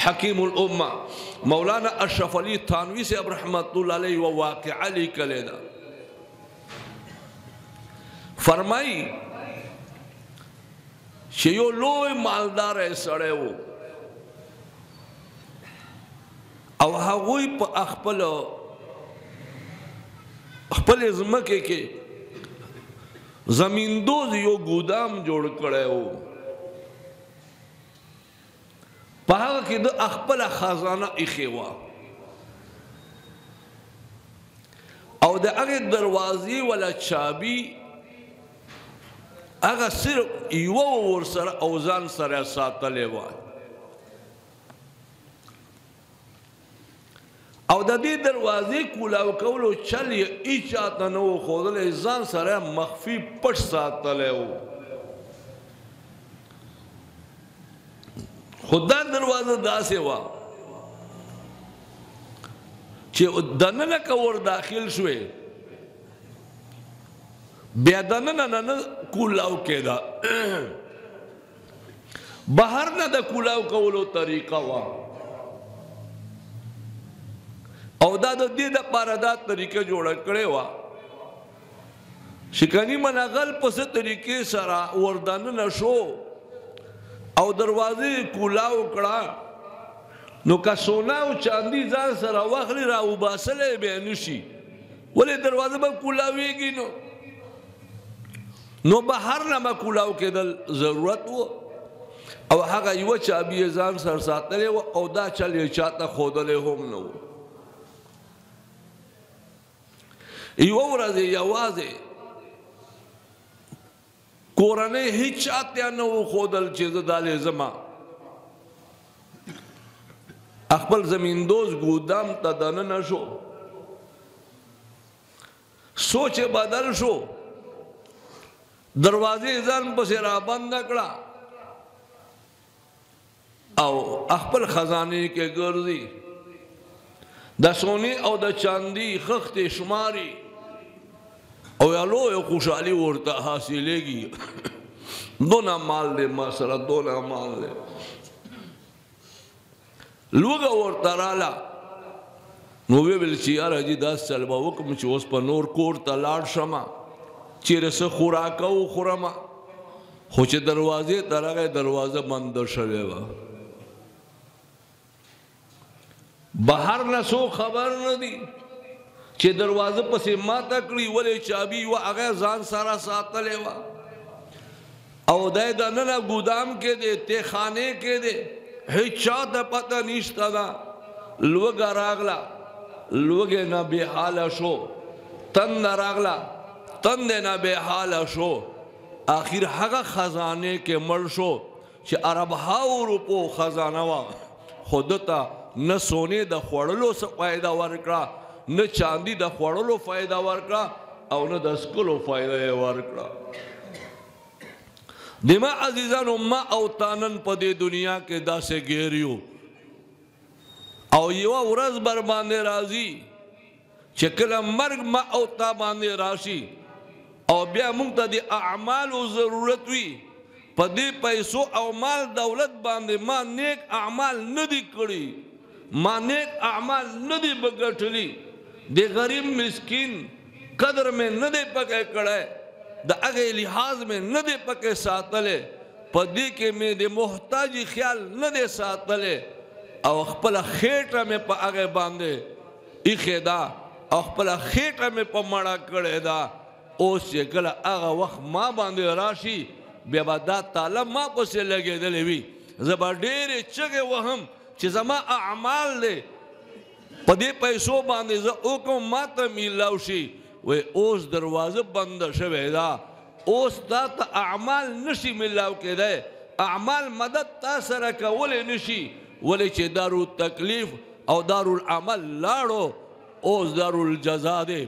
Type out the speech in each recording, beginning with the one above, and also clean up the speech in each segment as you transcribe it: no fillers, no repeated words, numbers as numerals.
حکیم الامہ مولانا اشرف علی تھانوی سے اب رحمت اللہ علیہ و واقعہ لکھلے دا فرمائی چې یو لوی مالدار سړی و او هغوی په خپل ځمکې کې زمیندوز یو ګودام جوړ کړی و په هغه کې د خپله خزانه ایښې وه او د هغې دروازې ولا چابي هغه صرف یوه ورسره او ځان سره ساتلی وه او د دې دروازې کولاو کولو چل یې هیچا ته نه و ښودلی ځان سره مخفي پټ ساتلی و خو دا دروازه داسې وه چې دننه که ور داخل شوې بیا دننه نه کولاو کېده بهر نه د کولاو کولو طریقه وه او دا د دې دپاره دا طریقه جوړه کړې وه چې کني منغل په څه طریقې سره ور دننه شو او دروازې کولاو کړه نو که سونا او چاندي ځان سره واخلي را وباسلی بیا نشي ولې دروازه به کولاویږي نو بهر نه به کولاو کېدل ضرورت و او هغه یوه چابي یې ځان سر ساتلی و او دا چل یې چاته ښودلی هم نه و یوه ورځ یوازې کورنۍ هیڅ چاته نه و ښودل چې زه دا لازمه خپل زمیندوز ګودام ته دننه شو سوچ بدل شو دروازې ځان پسې رابنده کړه او خپل خزانې کې ګرځي د سونې او د چاندي خښتې شماري او یا لویه خوشحالي ورته حاصلېږي دونه مال دی ما سره دونه مال دی لوږه ورته راله نو ویې ویل چې یاره حاجي داسې چل به وکړم چې اوس په نور کور ته لاړ شمه چیرې څه خوراکه وخورمه خو چې دروازې ته راغی دروازه بنده شوې وه بهر نه څوک خبر نه دي چې دروازه پسې ماته کړي ولې چابي وه هغه ځان سره ساتلی وه او دی دننه ګودام کې دی تیخانې کې دی هیڅ چا ته پته نشته ده لوږه راغله لوږې نه بې حاله شو تنده راغله تندې نه بې حاله شو آخر هغه خزانې کې مړ شو چې اربهاو روپو خزانه وه خو ده ته نه سونې د خوړلو څه فایده ورکړه نه چاندي د خوړلو فایده ورکړه او نه د څکلو فایده یې ورکړه دما عزیزانو ما او تانن په دې دنیا کې داسې ګیریو او یوه ورځ بر باندې راځي چې کله مرګ ما او تا باندې راشي او بیا موږ ته د اعمالو ضرورت وي په دې پیسو او مال دولت باندې ما نیک اعمال نه دي کړي ما نیک اعمال نه دي بګټلي د غریب مسکین قدر مې نه دی پکې کړی د هغې لحاظ مې نه دی پکې ساتلی په دې کې مې د محتاجي خیال نه دی ساتلی او خپله خېټه مې په هغې باندې ایښې ده او خپله خېټه مې په مړه کړې ده اوس چې کله هغه وخت ما باندې راشي بیا به دا تاله ما پسې لګېدلی وي زه به ډېرې چغې وهم چې زما اعمال دی په دې پیسو باندې زه وکړم ما ته میلاو شي وی اوس دروازه بنده شوې ده اوس تا ته اعمال نشي میلاو کېدی اعمال مدد تا سره کولی نشي ولې چې دارالتکلیف او دارالعمل لاړو اوس دارالجزا دی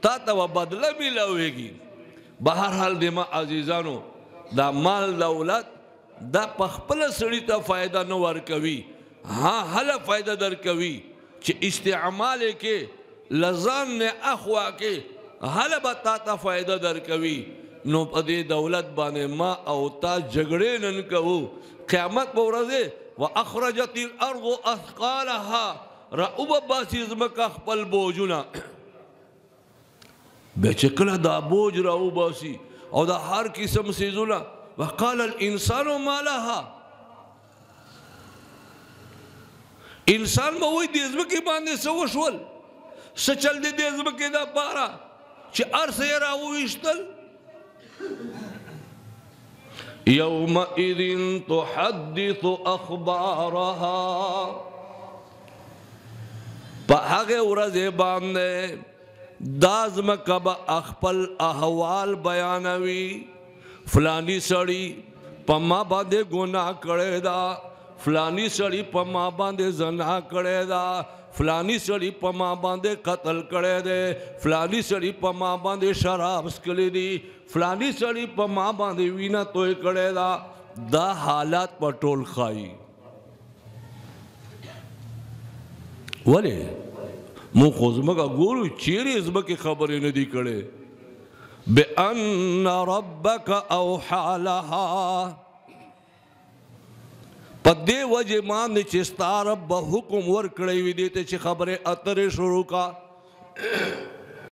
تا ته به بدله میلاویږي بهرحال د ما عزیزانو دا مال دولت دا په خپله سړي ته فایده نه ورکوي ها هله فایده درکوي چې استعمال یې کې لزان نه اخوا کې هله به تا ته فایده درکوي نو په دې دولت باندې ما او تا جګړې نن کوو قیامت په ورځ واخرجت الارض اثقالها راوب باسی زمکا خپل بوجونه به چکله دا بوج راو باسی او دا هر قسم سیزونه وقال الانسان ما لها انسان به وای د زمکې باندې څه وشول څه چل دی د زمکې دا پاره چې هر څه یې راوویشتل یومئذ تحدث اخبارها په هغه ورځ باندې دا زمکه به خپل احوال بیانوي فلانی سړی په ما باندې ګناه کړی دا فلانی سړی په ما باندې زنا کړی دا فلانی سړی په ما باندې قتل کړی دی فلانی سړی په ما باندې شراب څښلی دي فلانی سړی په ما باندې وینه توی کړی دا حالات په ټول ښایي ولې مونږ خو زموږه ګورو چیرې زمکې خبرې نه دي کړې بأن ربک اوحی لها په دې وجې باندې چې ستا رب به حکم ورکړی وي دې ته چې خبرې اترې شروع کا